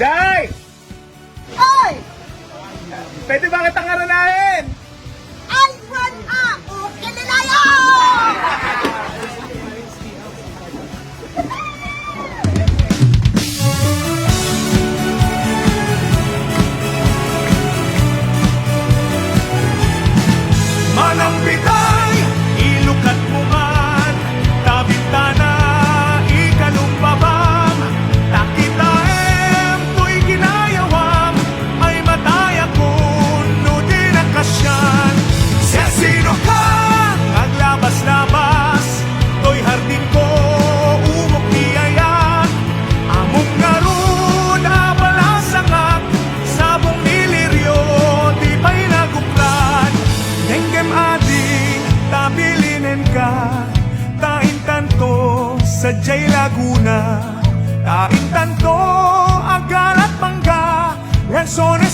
Day! Oy! Pwede ba kitang aranahin? Alfred A. Ukililayo! Manang bitay, ilukat mo man, tabintana, ikalumbabam, takitaem, to'y ginayawam, ay mataya kuno din ang kasyan. Siya sino ka, aglabas-labas, to'y hardin ko, umok niyayan, among garun, abalasangak, sabong niliryo, di pa'y naguplan. Nenggem ading tabilinen ka, tain tanto sa Jay Laguna, tain tanto agalat mangga, Lanzones